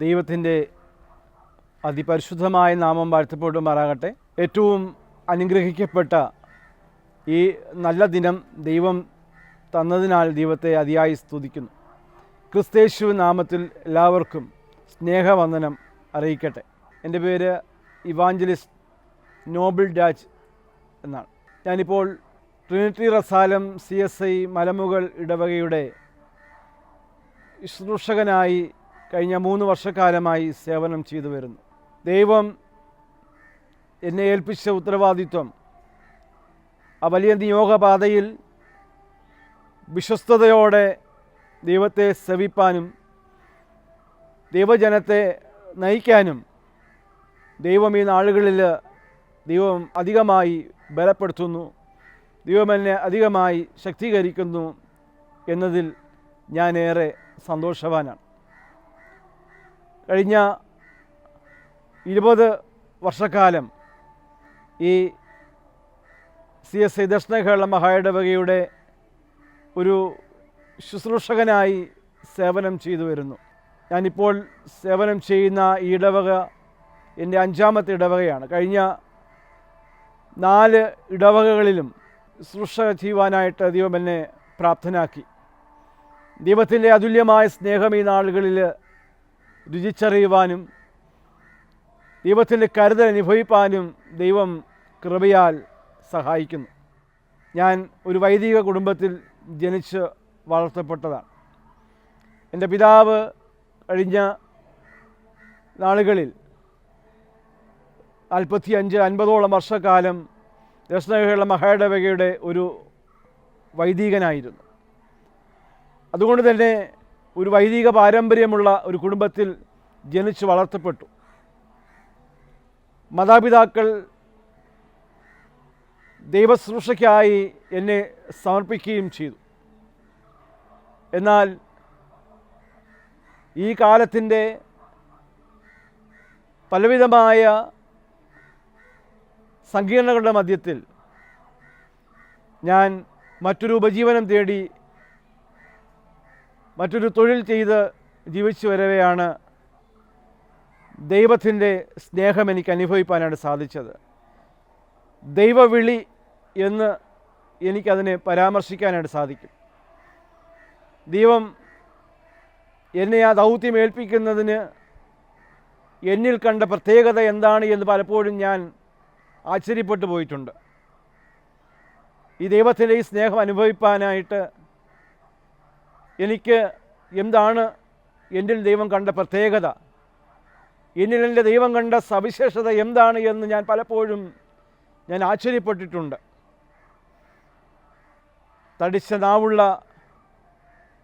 ദൈവത്തിൻ്റെ അതിപരിശുദ്ധമായ നാമം വാഴ്ത്തപ്പെടുമാറാകട്ടെ. ഏറ്റവും അനുഗ്രഹിക്കപ്പെട്ട ഈ നല്ല ദിനം ദൈവം തന്നതിനാൽ ദൈവത്തെ അതിയായി സ്തുതിക്കുന്നു. ക്രിസ്തയേശു നാമത്തിൽ എല്ലാവർക്കും സ്നേഹവന്ദനം അറിയിക്കട്ടെ. എൻ്റെ പേര് ഇവാഞ്ചലിസ്റ്റ് നോബിൾ ഡാച്ച് എന്നാണ്. ഞാനിപ്പോൾ ട്രിനിറ്റി റസാലം CSI മലമുകൾ ഇടവകയുടെ ശുശ്രൂഷകനായി കഴിഞ്ഞ 3 വർഷക്കാലമായി സേവനം ചെയ്തു വരുന്നു. ദൈവം എന്നെ ഏൽപ്പിച്ച ഉത്തരവാദിത്വം ആ വലിയ നിയോഗപാതയിൽ വിശ്വസ്തയോടെ ദൈവത്തെ സേവിപ്പാനും ദൈവജനത്തെ നയിക്കാനും ദൈവം ഈ നാളുകളിൽ ദൈവം അധികമായി ബലപ്പെടുത്തുന്നു, ദൈവം എന്നെ അധികമായി ശക്തീകരിക്കുന്നു എന്നതിൽ ഞാനേറെ സന്തോഷവാനാണ്. കഴിഞ്ഞ 20 വർഷക്കാലം ഈ CSI ദക്ഷിണ കേരള മഹായിടവകയുടെ ഒരു ശുശ്രൂഷകനായി സേവനം ചെയ്തു വരുന്നു. ഞാനിപ്പോൾ സേവനം ചെയ്യുന്ന ഈ ഇടവക എൻ്റെ 5ാമത്തെ ഇടവകയാണ്. കഴിഞ്ഞ 4 ഇടവകകളിലും ശുശ്രൂഷ ചെയ്യുവാനായിട്ട് ദൈവം എന്നെ പ്രാപ്തനാക്കി. ദൈവത്തിൻ്റെ അതുല്യമായ സ്നേഹം ഈ നാളുകളിൽ രുചിച്ചറിയുവാനും ദൈവത്തിൻ്റെ കരുതൽ അനുഭവിപ്പാനും ദൈവം കൃപയാൽ സഹായിക്കുന്നു. ഞാൻ ഒരു വൈദിക കുടുംബത്തിൽ ജനിച്ച് വളർത്തപ്പെട്ടതാണ്. എൻ്റെ പിതാവ് കഴിഞ്ഞ നാളുകളിൽ 45-50ഓളം വർഷക്കാലം ദക്ഷിണ കേരള മഹായിടവകയുടെ ഒരു വൈദികനായിരുന്നു. അതുകൊണ്ട് തന്നെ ഒരു വൈദിക പാരമ്പര്യമുള്ള ഒരു കുടുംബത്തിൽ ജനിച്ച് വളർത്തപ്പെട്ടു. മാതാപിതാക്കൾ ദൈവശുശ്രൂഷയ്ക്കായി എന്നെ സമർപ്പിക്കുകയും ചെയ്തു. എന്നാൽ ഈ കാലത്തിൻ്റെ പലവിധമായ സങ്കീർണതകളുടെ മധ്യത്തിൽ ഞാൻ മറ്റൊരു ഉപജീവനം തേടി മറ്റൊരു തൊഴിൽ ചെയ്ത് ജീവിച്ചു വരവെയാണ് ദൈവത്തിൻ്റെ സ്നേഹം എനിക്ക് അനുഭവിക്കാനായിട്ട് സാധിച്ചത്. ദൈവവിളി എന്ന് എനിക്കതിനെ പരാമർശിക്കാനായിട്ട് സാധിക്കും. ദൈവം എന്നെ ആ ദൗത്യം ഏൽപ്പിക്കുന്നതിന് എന്നിൽ കണ്ട പ്രത്യേകത എന്താണ് എന്ന് പലപ്പോഴും ഞാൻ ആശ്ചര്യപ്പെട്ടു പോയിട്ടുണ്ട്. ഈ ദൈവത്തിൻ്റെ ഈ സ്നേഹം അനുഭവിക്കാനായിട്ട് എനിക്ക് എന്താണ് എന്നിൽ ദൈവം കണ്ട പ്രത്യേകത, എന്നിൽ എൻ്റെ ദൈവം കണ്ട സവിശേഷത എന്താണ് എന്ന് ഞാൻ പലപ്പോഴും ആശ്ചര്യപ്പെട്ടിട്ടുണ്ട്. തടിച്ച നാവുള്ള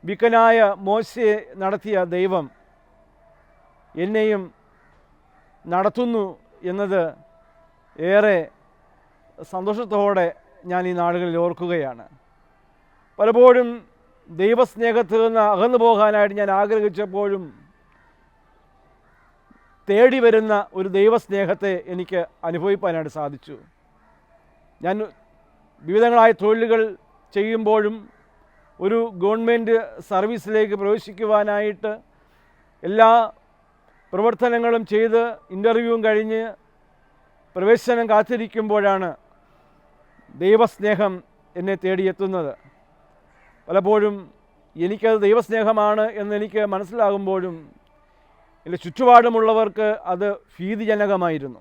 വിക്കനായ മോശയെ നടത്തിയ ദൈവം എന്നെയും നടത്തുന്നു എന്നത് ഏറെ സന്തോഷത്തോടെ ഞാൻ ഈ നാളുകളിൽ ഓർക്കുകയാണ്. പലപ്പോഴും ദൈവസ്നേഹത്തിൽ നിന്ന് അകന്നു പോകാനായിട്ട് ഞാൻ ആഗ്രഹിച്ചപ്പോഴും തേടി വരുന്ന ഒരു ദൈവസ്നേഹത്തെ എനിക്ക് അനുഭവിക്കാനായിട്ട് സാധിച്ചു. ഞാൻ വിവിധങ്ങളായ തൊഴിലുകൾ ചെയ്യുമ്പോഴും ഒരു ഗവൺമെൻറ് സർവീസിലേക്ക് പ്രവേശിക്കുവാനായിട്ട് എല്ലാ പ്രവർത്തനങ്ങളും ചെയ്ത് ഇൻ്റർവ്യൂവും കഴിഞ്ഞ് പ്രവേശനം കാത്തിരിക്കുമ്പോഴാണ് ദൈവസ്നേഹം എന്നെ തേടിയെത്തുന്നത്. പലപ്പോഴും എനിക്കത് ദൈവസ്നേഹമാണ് എന്നെനിക്ക് മനസ്സിലാകുമ്പോഴും എൻ്റെ ചുറ്റുപാടുമുള്ളവർക്ക് അത് ഭീതിജനകമായിരുന്നു.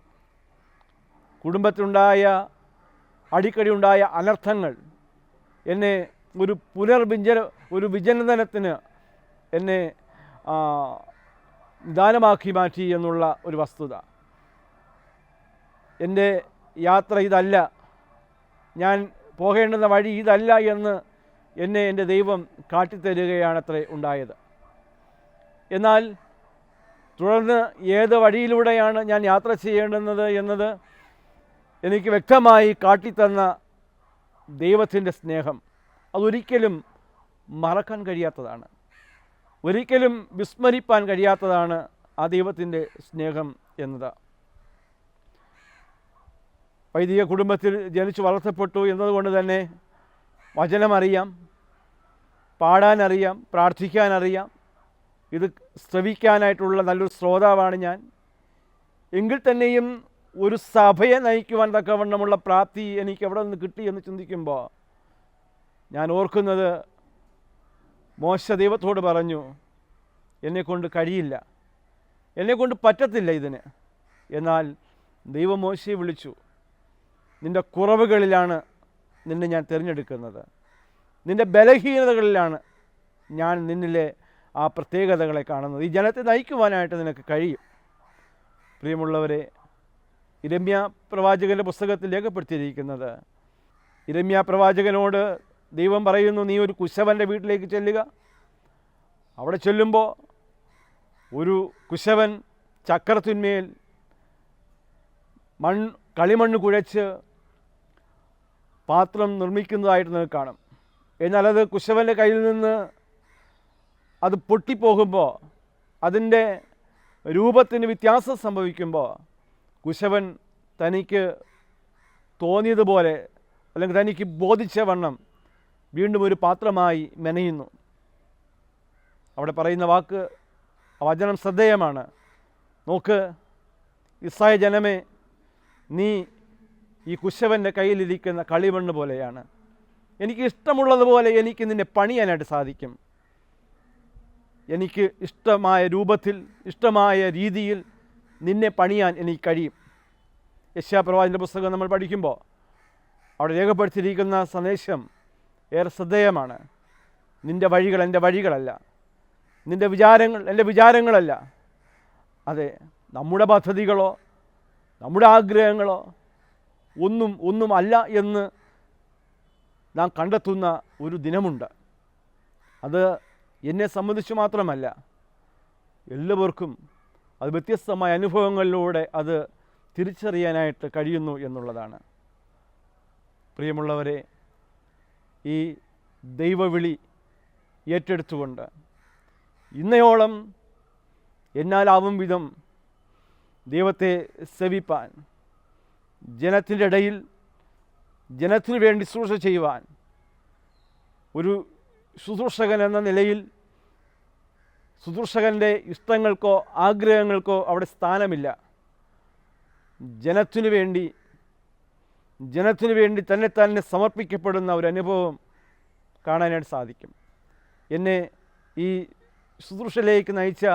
കുടുംബത്തിലുണ്ടായ അടിക്കടി ഉണ്ടായ അനർത്ഥങ്ങൾ എന്നെ ഒരു വിജനനത്തിന് എന്നെ നിദാനമാക്കി മാറ്റി എന്നുള്ള ഒരു വസ്തുത. എൻ്റെ യാത്ര ഇതല്ല, ഞാൻ പോകേണ്ടുന്ന വഴി ഇതല്ല എന്ന് എന്നെ എൻ്റെ ദൈവം കാട്ടിത്തരികയാണത്രേ ഉണ്ടായത്. എന്നാൽ തുടർന്ന് ഏത് വഴിയിലൂടെയാണ് ഞാൻ യാത്ര ചെയ്യേണ്ടുന്നത് എന്നത് എനിക്ക് വ്യക്തമായി കാട്ടിത്തന്ന ദൈവത്തിൻ്റെ സ്നേഹം അതൊരിക്കലും മറക്കാൻ കഴിയാത്തതാണ്, ഒരിക്കലും വിസ്മരിപ്പാൻ കഴിയാത്തതാണ് ആ ദൈവത്തിൻ്റെ സ്നേഹം എന്നത്. വൈദിക കുടുംബത്തിൽ ജനിച്ചു വളർത്തപ്പെട്ടു എന്നതുകൊണ്ട് തന്നെ വചനമറിയാം, പാടാനറിയാം, പ്രാർത്ഥിക്കാനറിയാം, ഇത് ശ്രവിക്കാനായിട്ടുള്ള നല്ലൊരു ശ്രോതാവാണ് ഞാൻ. എങ്കിൽ തന്നെയും ഒരു സഭയെ നയിക്കുവാൻ തക്കവണ്ണമുള്ള പ്രാപ്തി എനിക്ക് എവിടെ നിന്ന് കിട്ടി എന്ന് ചിന്തിക്കുമ്പോൾ ഞാൻ ഓർക്കുന്നത്, മോശ ദൈവത്തോട് പറഞ്ഞു, എന്നെക്കൊണ്ട് കഴിയില്ല, എന്നെക്കൊണ്ട് പറ്റത്തില്ല ഇതിന്. എന്നാൽ ദൈവം മോശയെ വിളിച്ചു, നിൻ്റെ കുറവുകളിലാണ് നിന്നെ ഞാൻ തിരഞ്ഞെടുക്കുന്നത്, നിൻ്റെ ബലഹീനതകളിലാണ് ഞാൻ നിന്നിലെ ആ പ്രത്യേകതകളെ കാണുന്നത്. ഈ ജനത്തെ നയിക്കുവാനായിട്ട് നിനക്ക് കഴിയും. പ്രിയമുള്ളവരെ, യിരെമ്യാ പ്രവാചകൻ്റെ പുസ്തകത്തിൽ രേഖപ്പെടുത്തിയിരിക്കുന്നത്, യിരെമ്യാ പ്രവാചകനോട് ദൈവം പറയുന്നു, നീ ഒരു കുശവൻ്റെ വീട്ടിലേക്ക് ചെല്ലുക. അവിടെ ചെല്ലുമ്പോൾ ഒരു കുശവൻ ചക്രത്തിന്മേൽ കളിമണ്ണ് കുഴച്ച് പാത്രം നിർമ്മിക്കുന്നതായിട്ട് നിങ്ങൾക്ക് കാണും. എന്നാൽ അത് കുശവൻ്റെ കയ്യിൽ നിന്ന് അത് പൊട്ടിപ്പോകുമ്പോൾ, അതിൻ്റെ രൂപത്തിന് വ്യത്യാസം സംഭവിക്കുമ്പോൾ, കുശവൻ തനിക്ക് തോന്നിയതുപോലെ അല്ലെങ്കിൽ തനിക്ക് ബോധിച്ച വണ്ണം വീണ്ടും ഒരു പാത്രമായി മെനയുന്നു. അവിടെ പറയുന്ന വചനം ശ്രദ്ധേയമാണ്. നോക്ക്, ഇസ്രായേൽ ജനമേ, നീ ഈ കുശവൻ്റെ കയ്യിലിരിക്കുന്ന കളിമണ്ണ് പോലെയാണ്. എനിക്ക് ഇഷ്ടമുള്ളതുപോലെ എനിക്ക് നിന്നെ പണിയാനായിട്ട് സാധിക്കും. എനിക്ക് ഇഷ്ടമായ രൂപത്തിൽ, ഇഷ്ടമായ രീതിയിൽ നിന്നെ പണിയാൻ എനിക്ക് കഴിയും. യെശയ്യാ പ്രവാചകൻ്റെ പുസ്തകം നമ്മൾ പഠിക്കുമ്പോൾ അവിടെ രേഖപ്പെടുത്തിയിരിക്കുന്ന സന്ദേശം ഏറെ ശ്രദ്ധേയമാണ്. നിൻ്റെ വഴികൾ എൻ്റെ വഴികളല്ല, നിൻ്റെ വിചാരങ്ങൾ എൻ്റെ വിചാരങ്ങളല്ല. അതെ, നമ്മുടെ പദ്ധതികളോ നമ്മുടെ ആഗ്രഹങ്ങളോ ഒന്നും അല്ല എന്ന് നാം കണ്ടെത്തുന്ന ഒരു ദിനമുണ്ട്. അത് എന്നെ സംബന്ധിച്ച് മാത്രമല്ല, എല്ലാവർക്കും അത് വ്യത്യസ്തമായ അനുഭവങ്ങളിലൂടെ അത് തിരിച്ചറിയാനായിട്ട് കഴിയുന്നു എന്നുള്ളതാണ്. പ്രിയമുള്ളവരെ, ഈ ദൈവവിളി ഏറ്റെടുത്തുകൊണ്ട് ഇന്നയോളം എന്നാലാവും വിധം ദൈവത്തെ സേവിപ്പാൻ, ജനത്തിൻ്റെ ഇടയിൽ ജനത്തിനു വേണ്ടി ശുശ്രൂഷ ചെയ്യുവാൻ, ഒരു ശുശ്രൂഷകൻ എന്ന നിലയിൽ ശുശ്രൂഷകൻ്റെ ഇഷ്ടങ്ങൾക്കോ ആഗ്രഹങ്ങൾക്കോ അവിടെ സ്ഥാനമില്ല. ജനത്തിനു വേണ്ടി തന്നെ സമർപ്പിക്കപ്പെടുന്ന ഒരു അനുഭവം കാണാനായിട്ട് സാധിക്കും. എന്നെ ഈ ശുശ്രൂഷയിലേക്ക് നയിച്ച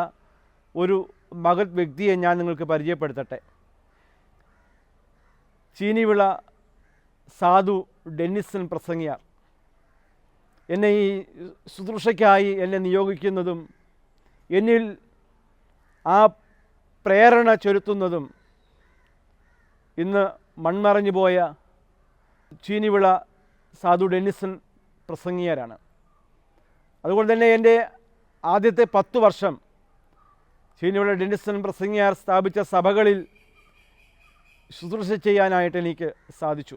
ഒരു മഹത് വ്യക്തിയെ ഞാൻ നിങ്ങൾക്ക് പരിചയപ്പെടുത്തട്ടെ. ചീനിവിള സാധു ഡെന്നിസൺ പ്രസംഗിയാർ എന്നെ ഈ ശുശ്രൂഷയ്ക്കായി എന്നെ നിയോഗിക്കുന്നതും എന്നിൽ ആ പ്രേരണ ചൊലുത്തുന്നതും ഇന്ന് മൺമറഞ്ഞു പോയ ചീനിവിള സാധു ഡെന്നിസൺ പ്രസംഗിയരാണ്. അതുകൊണ്ട് തന്നെ എൻ്റെ ആദ്യത്തെ 10 വർഷം ചീനിവിള ഡെന്നിസൺ പ്രസംഗിയാർ സ്ഥാപിച്ച സഭകളിൽ ശുശ്രൂഷ ചെയ്യാനായിട്ട് എനിക്ക് സാധിച്ചു.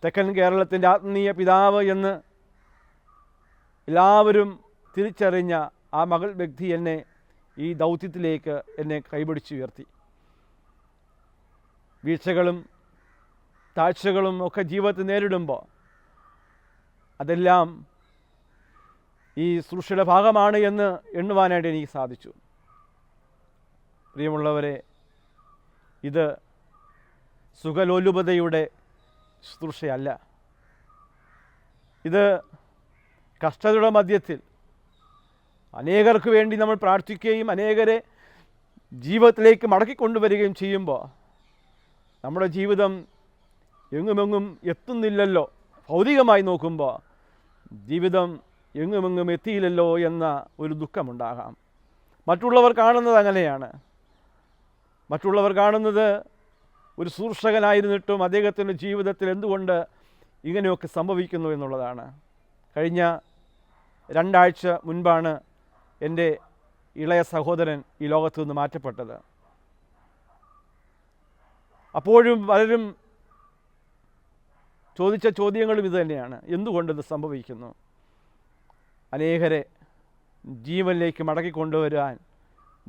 തെക്കൻ കേരളത്തിൻ്റെ ആത്മീയ പിതാവ് എന്ന് എല്ലാവരും തിരിച്ചറിഞ്ഞ ആ മകൾ വ്യക്തി എന്നെ ഈ ദൗത്യത്തിലേക്ക് എന്നെ കൈപിടിച്ചുയർത്തി. വീഴ്ചകളും താഴ്ചകളും ഒക്കെ ജീവിതത്തിൽ നേരിടുമ്പോൾ അതെല്ലാം ഈ ശുശ്രൂഷയുടെ ഭാഗമാണ് എന്ന് എണ്ണുവാനായിട്ട് എനിക്ക് സാധിച്ചു. പ്രിയമുള്ളവരെ, ഇത് സുഖലോലുപതയുടെ ശുശ്രൂഷയല്ല. ഇത് കഷ്ടതയുടെ മധ്യത്തിൽ അനേകർക്ക് വേണ്ടി നമ്മൾ പ്രാർത്ഥിക്കുകയും അനേകരെ ജീവിതത്തിലേക്ക് മടക്കിക്കൊണ്ടുവരികയും ചെയ്യുമ്പോൾ നമ്മുടെ ജീവിതം എങ്ങുമെങ്ങും എത്തുന്നില്ലല്ലോ, ഭൗതികമായി നോക്കുമ്പോൾ ജീവിതം എങ്ങുമെങ്ങും എത്തിയില്ലല്ലോ എന്ന ഒരു ദുഃഖമുണ്ടാകാം. മറ്റുള്ളവർ കാണുന്നത് അങ്ങനെയാണ്. മറ്റുള്ളവർ കാണുന്നത് ഒരു ശുശ്രൂഷകനായിരുന്നിട്ടും അദ്ദേഹത്തിൻ്റെ ജീവിതത്തിൽ എന്തുകൊണ്ട് ഇങ്ങനെയൊക്കെ സംഭവിക്കുന്നു എന്നുള്ളതാണ്. കഴിഞ്ഞ 2 ആഴ്ച മുൻപാണ് എൻ്റെ ഇളയ സഹോദരൻ ഈ ലോകത്തു നിന്ന് മാറ്റപ്പെട്ടത്. അപ്പോഴും പലരും ചോദിച്ച ചോദ്യങ്ങളും ഇത് തന്നെയാണ്, എന്തുകൊണ്ടിത് സംഭവിക്കുന്നു? അനേകരെ ജീവനിലേക്ക് മടക്കിക്കൊണ്ടുവരാൻ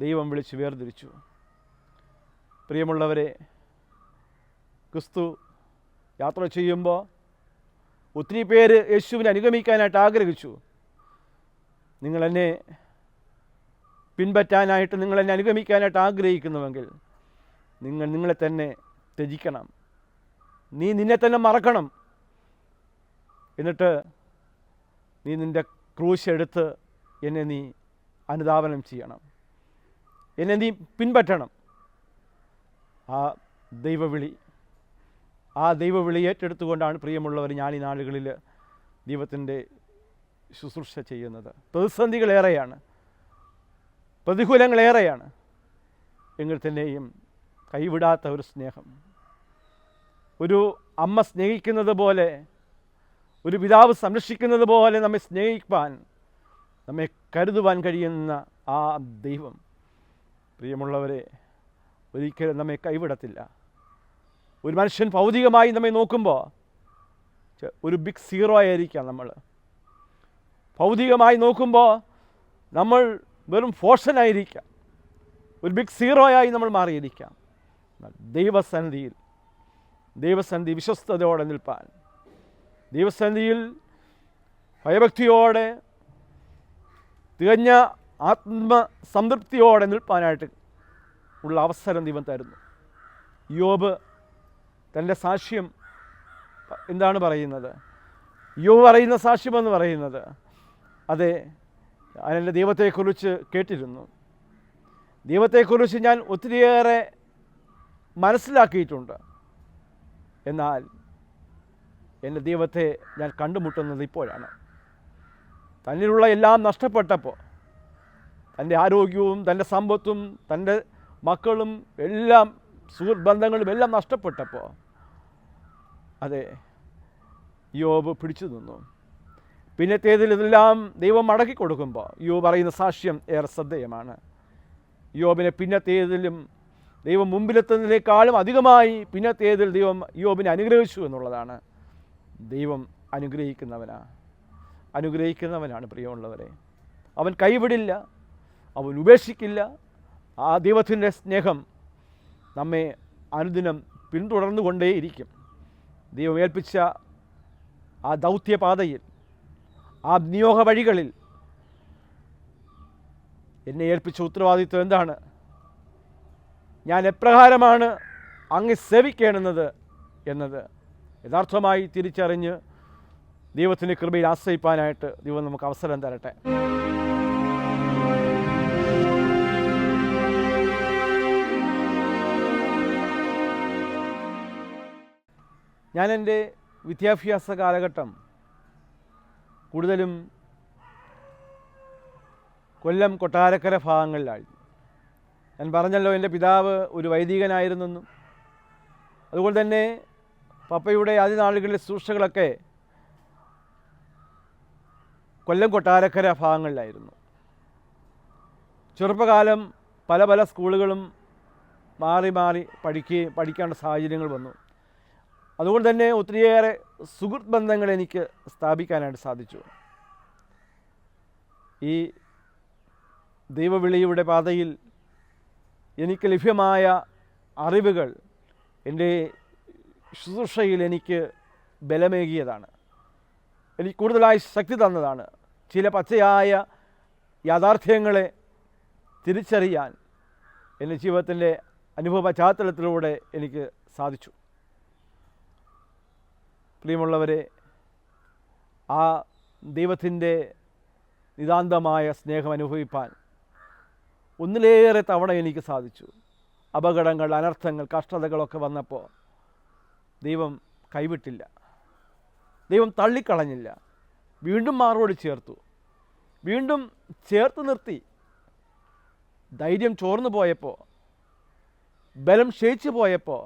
ദൈവം വിളിച്ച് വേർതിരിച്ചു. പ്രിയമുള്ളവരെ, ക്രിസ്തു യാത്ര ചെയ്യുമ്പോൾ ഒത്തിരി പേര് യേശുവിനെ അനുഗമിക്കാനായിട്ട് ആഗ്രഹിച്ചു. നിങ്ങളെന്നെ പിൻപറ്റാനായിട്ട്, നിങ്ങളെന്നെ അനുഗമിക്കാനായിട്ട് ആഗ്രഹിക്കുന്നുവെങ്കിൽ നിങ്ങൾ നിങ്ങളെ തന്നെ ത്യജിക്കണം. നീ നിന്നെ തന്നെ മറക്കണം. എന്നിട്ട് നീ നിൻ്റെ ക്രൂശ് എടുത്ത് എന്നെ നീ അനുധാവനം ചെയ്യണം. എന്നെ നീ പിൻപറ്റണം. ആ ദൈവവിളി ഏറ്റെടുത്തുകൊണ്ടാണ് പ്രിയമുള്ളവർ ഞാൻ ഈ നാളുകളിൽ ദൈവത്തിൻ്റെ ശുശ്രൂഷ ചെയ്യുന്നത്. പ്രതിസന്ധികളേറെയാണ്, പ്രതികൂലങ്ങളേറെയാണ്. എങ്കിൽ തന്നെയും കൈവിടാത്ത ഒരു സ്നേഹം, ഒരു അമ്മ സ്നേഹിക്കുന്നത് പോലെ, ഒരു പിതാവ് സംരക്ഷിക്കുന്നത് പോലെ നമ്മെ സ്നേഹിപ്പാൻ, നമ്മെ കരുതുവാൻ കഴിയുന്ന ആ ദൈവം പ്രിയമുള്ളവരെ ഒരിക്കലും നമ്മെ കൈവിടത്തില്ല. ഒരു മനുഷ്യൻ ഭൗതികമായി നമ്മെ നോക്കുമ്പോൾ ഒരു ബിഗ് സീറോ ആയിരിക്കാം. നമ്മൾ ഭൗതികമായി നോക്കുമ്പോൾ നമ്മൾ വെറും ഫോർഷനായിരിക്കാം, ഒരു ബിഗ് സീറോയായി നമ്മൾ മാറിയിരിക്കാം. ദൈവസന്നിധി വിശ്വസ്തയോടെ നിൽപ്പാൻ, ദൈവസന്നിധിയിൽ ഭയഭക്തിയോടെ തികഞ്ഞ ആത്മസംതൃപ്തിയോടെ നിൽപ്പാനായിട്ട് ഉള്ള അവസരം ദൈവം തരുന്നു. യോബ് തൻ്റെ സാക്ഷ്യം എന്താണ് പറയുന്നത്? യോബ് പറയുന്ന സാക്ഷ്യമെന്ന് പറയുന്നത്, അതെ, ഞാൻ എൻ്റെ ദൈവത്തെക്കുറിച്ച് കേട്ടിരുന്നു, ദൈവത്തെക്കുറിച്ച് ഞാൻ ഒത്തിരിയേറെ മനസ്സിലാക്കിയിട്ടുണ്ട്, എന്നാൽ എൻ്റെ ദൈവത്തെ ഞാൻ കണ്ടുമുട്ടുന്നത് ഇപ്പോഴാണ്. തന്നിലുള്ള എല്ലാം നഷ്ടപ്പെട്ടപ്പോൾ, തൻ്റെ ആരോഗ്യവും തൻ്റെ സമ്പത്തും തൻ്റെ മക്കളും എല്ലാം സുഹൃത്ത് ബന്ധങ്ങളും എല്ലാം നഷ്ടപ്പെട്ടപ്പോൾ, അതെ, യോബ് പിടിച്ചു നിന്നു. പിന്നത്തേതിൽ ഇതെല്ലാം ദൈവം മടക്കി കൊടുക്കുമ്പോൾ യോബ് പറയുന്ന സാക്ഷ്യം ഏറെ ശ്രദ്ധേയമാണ്. യോബിനെ പിന്നത്തേതിലും ദൈവം മുമ്പിലെത്തുന്നതിനേക്കാളും അധികമായി പിന്നത്തേതിൽ ദൈവം യോബിനെ അനുഗ്രഹിച്ചു എന്നുള്ളതാണ്. ദൈവം അനുഗ്രഹിക്കുന്നവനാണ് പ്രിയമുള്ളവരെ. അവൻ കൈവിടില്ല, അവൻ ഉപേക്ഷിക്കില്ല. ആ ദൈവത്തിൻ്റെ സ്നേഹം നമ്മെ അനുദിനം പിന്തുടർന്നുകൊണ്ടേയിരിക്കും. ദൈവം ഏൽപ്പിച്ച ആ ദൗത്യപാതയിൽ, ആ നിയോഗ വഴികളിൽ എന്നെ ഏൽപ്പിച്ച ഉത്തരവാദിത്വം എന്താണ്? ഞാൻ എപ്രകാരമാണ് അങ്ങ് സേവിക്കേണ്ടുന്നത് എന്നത് യഥാർത്ഥമായി തിരിച്ചറിഞ്ഞ് ദൈവത്തിൻ്റെ കൃപയിൽ ആശ്രയിപ്പാനായിട്ട് ദൈവം നമുക്ക് അവസരം തരട്ടെ. ഞാൻ എൻ്റെ വിദ്യാഭ്യാസ കാലഘട്ടം കൂടുതലും കൊല്ലം, കൊട്ടാരക്കര ഭാഗങ്ങളിലായിരുന്നു. ഞാൻ പറഞ്ഞല്ലോ, എൻ്റെ പിതാവ് ഒരു വൈദികനായിരുന്നെന്നും അതുപോലെ തന്നെ പപ്പയുടെ ആദ്യ നാളുകളിലെ ശുശ്രൂഷകളൊക്കെ കൊല്ലം, കൊട്ടാരക്കര ഭാഗങ്ങളിലായിരുന്നു. ചെറുപ്പകാലം പല സ്കൂളുകളും മാറി പഠിക്കേണ്ട സാഹചര്യങ്ങൾ വന്നു. അതുകൊണ്ട് തന്നെ ഒത്തിരിയേറെ സുഹൃത്ത് ബന്ധങ്ങൾ എനിക്ക് സ്ഥാപിക്കാനായിട്ട് സാധിച്ചു. ഈ ദൈവവിളിയുടെ പാതയിൽ എനിക്ക് ലഭ്യമായ അറിവുകൾ എൻ്റെ ശുശ്രൂഷയിൽ എനിക്ക് ബലമേകിയതാണ്, എനിക്ക് കൂടുതലായി ശക്തി തന്നതാണ്. ചില പച്ചയായ യാഥാർത്ഥ്യങ്ങളെ തിരിച്ചറിയാൻ എൻ്റെ ജീവിതത്തിൻ്റെ അനുഭവ പശ്ചാത്തലത്തിലൂടെ എനിക്ക് സാധിച്ചു. പ്രിയമുള്ളവരെ, ആ ദൈവത്തിൻ്റെ നിതാന്തമായ സ്നേഹം അനുഭവിപ്പാൻ ഒന്നിലേറെ തവണ എനിക്ക് സാധിച്ചു. അപകടങ്ങൾ, അനർത്ഥങ്ങൾ, കഷ്ടതകളൊക്കെ വന്നപ്പോൾ ദൈവം കൈവിട്ടില്ല, ദൈവം തള്ളിക്കളഞ്ഞില്ല, വീണ്ടും മാറോട് ചേർത്തു, വീണ്ടും ചേർത്ത് നിർത്തി. ധൈര്യം ചോർന്നു പോയപ്പോൾ, ബലം ക്ഷയിച്ചു പോയപ്പോൾ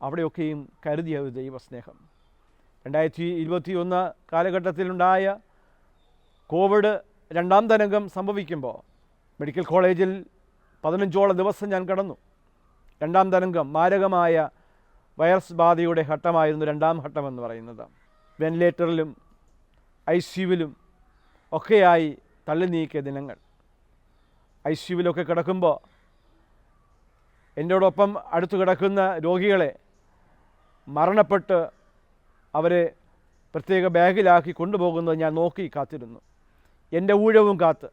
അവിടെയൊക്കെയും കരുതിയ ഒരു ദൈവസ്നേഹം. 2021 കാലഘട്ടത്തിലുണ്ടായ കോവിഡ് 2ാം തരംഗം സംഭവിക്കുമ്പോൾ മെഡിക്കൽ കോളേജിൽ 15ഓളം ദിവസം ഞാൻ കടന്നു. 2ാം തരംഗം മാരകമായ വൈറസ് ബാധയുടെ ഘട്ടമായിരുന്നു 2ാം ഘട്ടമെന്ന് പറയുന്നത്. വെന്റിലേറ്ററിലും ICUവിലും ഒക്കെയായി തള്ളി നീക്കിയ ദിനങ്ങൾ. ICUവിലൊക്കെ കിടക്കുമ്പോൾ എന്നോടൊപ്പം അടുത്ത് കിടക്കുന്ന രോഗികളെ മരണപ്പെട്ട് അവരെ പ്രത്യേക ബാഗിലാക്കി കൊണ്ടുപോകുന്നത് ഞാൻ നോക്കി കാത്തിരുന്നു. എൻ്റെ ഊഴവും കാത്ത്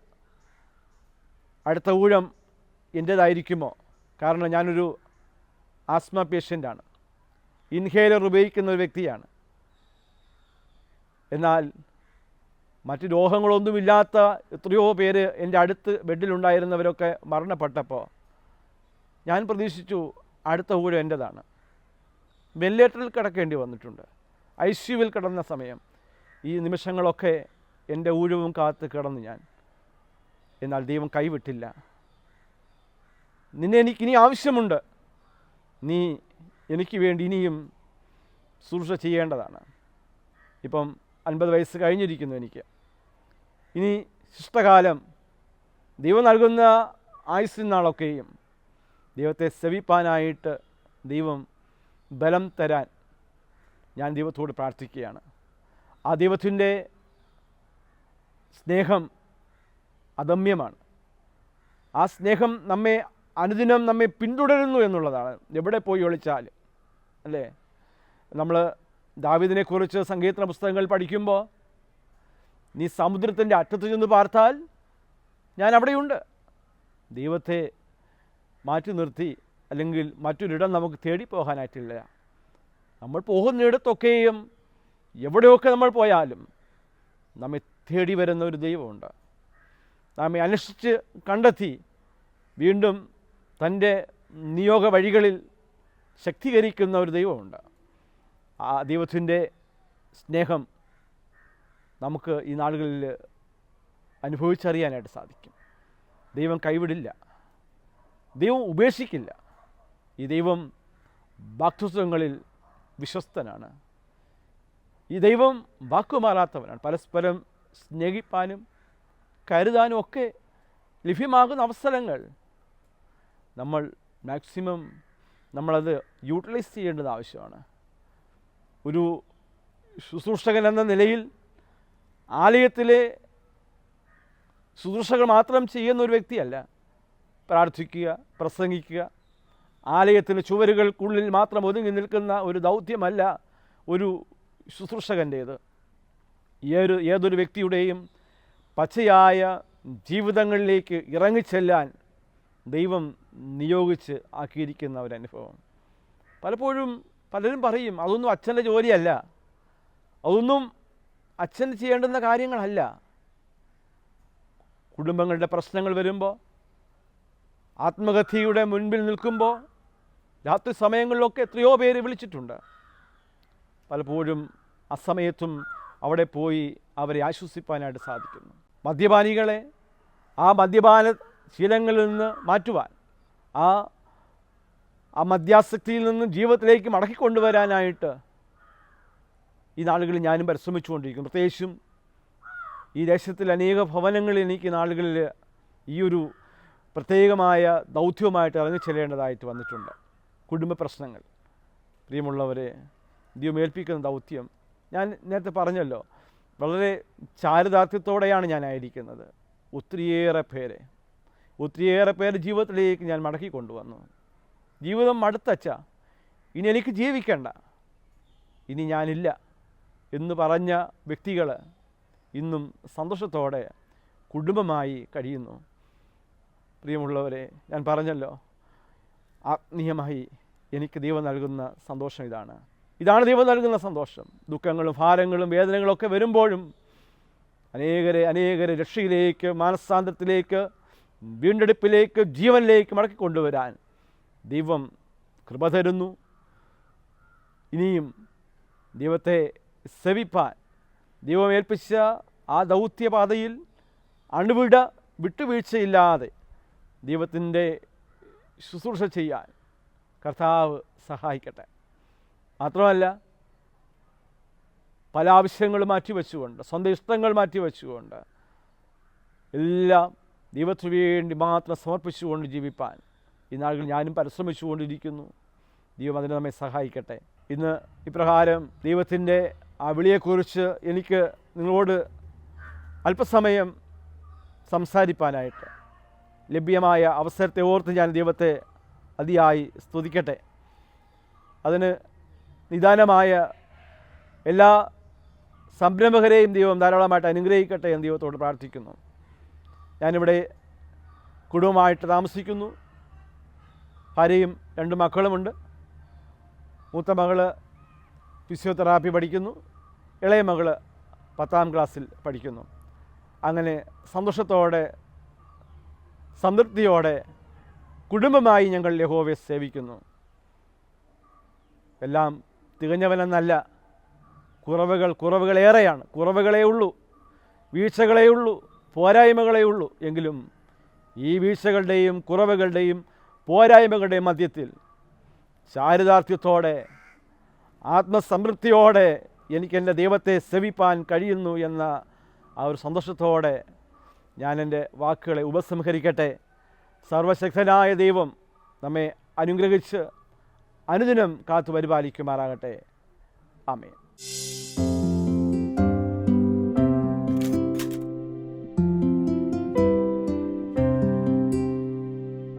അടുത്ത ഊഴം എൻ്റേതായിരിക്കുമോ? കാരണം ഞാനൊരു ആസ്മ പേഷ്യൻ്റാണ്, ഇൻഹേലർ ഉപയോഗിക്കുന്ന ഒരു വ്യക്തിയാണ്. എന്നാൽ മറ്റ് രോഗങ്ങളൊന്നുമില്ലാത്ത എത്രയോ പേര് എൻ്റെ അടുത്ത് ബെഡിലുണ്ടായിരുന്നവരൊക്കെ മരണപ്പെട്ടപ്പോൾ ഞാൻ പ്രതീക്ഷിച്ചു അടുത്ത ഊഴം എൻ്റേതാണ്. വെന്റിലേറ്ററിൽ കിടക്കേണ്ടി വന്നിട്ടുണ്ട്, ICUവിൽ കിടന്ന സമയം. ഈ നിമിഷങ്ങളൊക്കെ എൻ്റെ ഊഴവും കാത്ത് കിടന്നു ഞാൻ. എന്നാൽ ദൈവം കൈവിട്ടില്ല. നിന്നെ എനിക്കിനി ആവശ്യമുണ്ട്, നീ എനിക്ക് വേണ്ടി ഇനിയും ശുശ്രൂഷ ചെയ്യേണ്ടതാണ്. ഇപ്പം 50 വയസ്സ് കഴിഞ്ഞിരിക്കുന്നു എനിക്ക്. ഇനി ശിഷ്ടകാലം ദൈവം നൽകുന്ന ആയുസ്സിൻ നാളൊക്കെയും ദൈവത്തെ സേവിപ്പാനായിട്ട് ദൈവം ബലം തരാൻ ഞാൻ ദൈവത്തോട് പ്രാർത്ഥിക്കുകയാണ്. ആ ദൈവത്തിൻ്റെ സ്നേഹം അദമ്യമാണ്. ആ സ്നേഹം അനുദിനം നമ്മെ പിന്തുടരുന്നു എന്നുള്ളതാണ്. എവിടെ പോയി ഒളിച്ചാലും, അല്ലേ? നമ്മൾ ദാവീദിനെക്കുറിച്ച് സങ്കീർത്തന പുസ്തകങ്ങൾ പഠിക്കുമ്പോൾ, നീ സമുദ്രത്തിൻ്റെ അറ്റത്ത് ചെന്ന് പാർത്താൽ ഞാൻ അവിടെയുണ്ട്. ദൈവത്തെ മാറ്റി നിർത്തി അല്ലെങ്കിൽ മറ്റൊരിടം നമുക്ക് തേടിപ്പോകാനായിട്ടില്ല. നമ്മൾ പോകുന്നിടത്തൊക്കെയും എവിടെയൊക്കെ നമ്മൾ പോയാലും നമ്മെ തേടി വരുന്ന ഒരു ദൈവമുണ്ട്. നമ്മെ അന്വേഷിച്ച് കണ്ടെത്തി വീണ്ടും തൻ്റെ നിയോഗ വഴികളിൽ ശക്തീകരിക്കുന്ന ഒരു ദൈവമുണ്ട്. ആ ദൈവത്തിൻ്റെ സ്നേഹം നമുക്ക് ഈ നാളുകളിൽ അനുഭവിച്ചറിയാനായിട്ട് സാധിക്കും. ദൈവം കൈവിടില്ല, ദൈവം ഉപേക്ഷിക്കില്ല. ഈ ദൈവം വാക്തത്വങ്ങളിൽ വിശ്വസ്തനാണ്. ഈ ദൈവം വാക്കുമാറാത്തവനാണ്. പരസ്പരം സ്നേഹിപ്പാനും കരുതാനും ഒക്കെ ലഭ്യമാകുന്ന അവസരങ്ങൾ നമ്മൾ മാക്സിമം നമ്മളത് യൂട്ടിലൈസ് ചെയ്യേണ്ടത് ആവശ്യമാണ്. ഒരു ശുശ്രൂഷകൻ എന്ന നിലയിൽ ആലയത്തിലെ ശുശ്രൂഷകൾ മാത്രം ചെയ്യുന്ന ഒരു വ്യക്തിയല്ല. പ്രാർത്ഥിക്കുക, പ്രസംഗിക്കുക, ആലയത്തിൻ്റെ ചുവരുകൾക്കുള്ളിൽ മാത്രം ഒതുങ്ങി നിൽക്കുന്ന ഒരു ദൗത്യമല്ല ഒരു ശുശ്രൂഷകൻ്റേത്. ഏതൊരു വ്യക്തിയുടെയും പച്ചയായ ജീവിതങ്ങളിലേക്ക് ഇറങ്ങിച്ചെല്ലാൻ ദൈവം നിയോഗിച്ച് ആക്കിയിരിക്കുന്ന ഒരനുഭവം. പലപ്പോഴും പലരും പറയും, അതൊന്നും അച്ഛൻ്റെ ജോലിയല്ല, അതൊന്നും അച്ഛൻ ചെയ്യേണ്ടുന്ന കാര്യങ്ങളല്ല. കുടുംബങ്ങളുടെ പ്രശ്നങ്ങൾ വരുമ്പോൾ, ആത്മഹത്യയുടെ മുൻപിൽ നിൽക്കുമ്പോൾ, രാത്രി സമയങ്ങളിലൊക്കെ എത്രയോ പേര് വിളിച്ചിട്ടുണ്ട്. പലപ്പോഴും അസമയത്തും അവിടെ പോയി അവരെ ആശ്വസിപ്പാനായിട്ട് സാധിക്കുന്നു. മദ്യപാനികളെ ആ മദ്യപാന ശീലങ്ങളിൽ നിന്ന് മാറ്റുവാൻ, ആ മദ്യാസക്തിയിൽ നിന്ന് ജീവിതത്തിലേക്ക് മടക്കിക്കൊണ്ടുവരാനായിട്ട് ഈ നാളുകളിൽ ഞാനും പരിശ്രമിച്ചുകൊണ്ടിരിക്കും. പ്രത്യേകിച്ചും ഈ ദേശത്തിൽ അനേക ഭവനങ്ങളിൽ എനിക്ക് നാളുകളിൽ ഈ ഒരു പ്രത്യേകമായ ദൗത്യവുമായിട്ട് ഇറങ്ങിച്ചെല്ലേണ്ടതായിട്ട് വന്നിട്ടുണ്ട്. കുടുംബ പ്രശ്നങ്ങൾ, പ്രിയമുള്ളവരെ, ദൈവം ഏൽപ്പിക്കുന്ന ദൗത്യം ഞാൻ നേരത്തെ പറഞ്ഞല്ലോ, വളരെ ചാരിതാർത്ഥ്യത്തോടെയാണ് ഞാനായിരിക്കുന്നത്. ഒത്തിരിയേറെ പേര് ജീവിതത്തിലേക്ക് ഞാൻ മടക്കി കൊണ്ടുവന്നു. ജീവിതം മടുത്തച്ച, ഇനി എനിക്ക് ജീവിക്കേണ്ട, ഇനി ഞാനില്ല എന്ന് പറഞ്ഞ വ്യക്തികൾ ഇന്നും സന്തോഷത്തോടെ കുടുംബമായി കഴിയുന്നു. പ്രിയമുള്ളവരെ, ഞാൻ പറഞ്ഞല്ലോ, ആത്മീയമായി എനിക്ക് ദൈവം നൽകുന്ന സന്തോഷം ഇതാണ് ദൈവം നൽകുന്ന സന്തോഷം. ദുഃഖങ്ങളും ഭാരങ്ങളും വേദനകളൊക്കെ വരുമ്പോഴും അനേകരെ രക്ഷയിലേക്ക്, മാനസാന്തരത്തിലേക്ക്, വീണ്ടെടുപ്പിലേക്ക്, ജീവനിലേക്ക് മടക്കിക്കൊണ്ടുവരാൻ ദൈവം കൃപ തരുന്നു. ഇനിയും ദൈവത്തെ സേവിപ്പാൻ ദൈവം ഏൽപ്പിച്ച ആ ദൗത്യപാതയിൽ വിട്ടുവീഴ്ചയില്ലാതെ ദൈവത്തിൻ്റെ ശുശ്രൂഷ ചെയ്യാൻ കർത്താവ് സഹായിക്കട്ടെ. മാത്രമല്ല, പല ആവശ്യങ്ങൾ മാറ്റിവെച്ചുകൊണ്ട്, സ്വന്തം ഇഷ്ടങ്ങൾ മാറ്റിവെച്ചുകൊണ്ട്, എല്ലാം ദൈവത്തിനു വേണ്ടി മാത്രം സമർപ്പിച്ചുകൊണ്ട് ജീവിപ്പാൻ ഈ നാളുകൾ ഞാനും പരിശ്രമിച്ചുകൊണ്ടിരിക്കുന്നു. ദൈവം അതിന് നമ്മെ സഹായിക്കട്ടെ. ഇന്ന് ഇപ്രകാരം ദൈവത്തിൻ്റെ ആ വിളിയെക്കുറിച്ച് എനിക്ക് നിങ്ങളോട് അല്പസമയം സംസാരിപ്പാനായിട്ട് ലഭ്യമായ അവസരത്തെ ഓർത്ത് ഞാൻ ദൈവത്തെ അതിയായി സ്തുതിക്കട്ടെ. അതിന് നിദാനമായ എല്ലാ സംരംഭകരെയും ദൈവം ധാരാളമായിട്ട് അനുഗ്രഹിക്കട്ടെ എന്ന് ദൈവത്തോട് പ്രാർത്ഥിക്കുന്നു. ഞാനിവിടെ കുടുംബമായിട്ട് താമസിക്കുന്നു. ഭാര്യയും 2 മക്കളുമുണ്ട്. മൂത്ത മകള് ഫിസിയോതെറാപ്പി പഠിക്കുന്നു. ഇളയ മകള് 10ാം ക്ലാസ്സിൽ പഠിക്കുന്നു. അങ്ങനെ സന്തോഷത്തോടെ സംതൃപ്തിയോടെ കുടുംബമായി ഞങ്ങൾ യഹോവയെ സേവിക്കുന്നു. എല്ലാം തികഞ്ഞവനെന്നല്ല, കുറവുകളേറെയാണ്. കുറവുകളേ ഉള്ളൂ, വീഴ്ചകളേ ഉള്ളൂ, പോരായ്മകളേ ഉള്ളൂ. എങ്കിലും ഈ വീഴ്ചകളുടെയും കുറവുകളുടെയും പോരായ്മകളുടെയും മധ്യത്തിൽ ചാരിതാർത്ഥ്യത്തോടെ ആത്മസംതൃപ്തിയോടെ എനിക്ക് എൻ്റെ ദൈവത്തെ സേവിപ്പാൻ കഴിയുന്നു എന്ന ആ ഒരു സന്തോഷത്തോടെ ഞാൻ എൻ്റെ വാക്കുകളെ ഉപസംഹരിക്കട്ടെ. സർവശക്തനായ ദൈവം നമ്മെ അനുഗ്രഹിച്ച് അനുദിനം കാത്തു പരിപാലിക്കുമാറാകട്ടെ. ആമേൻ.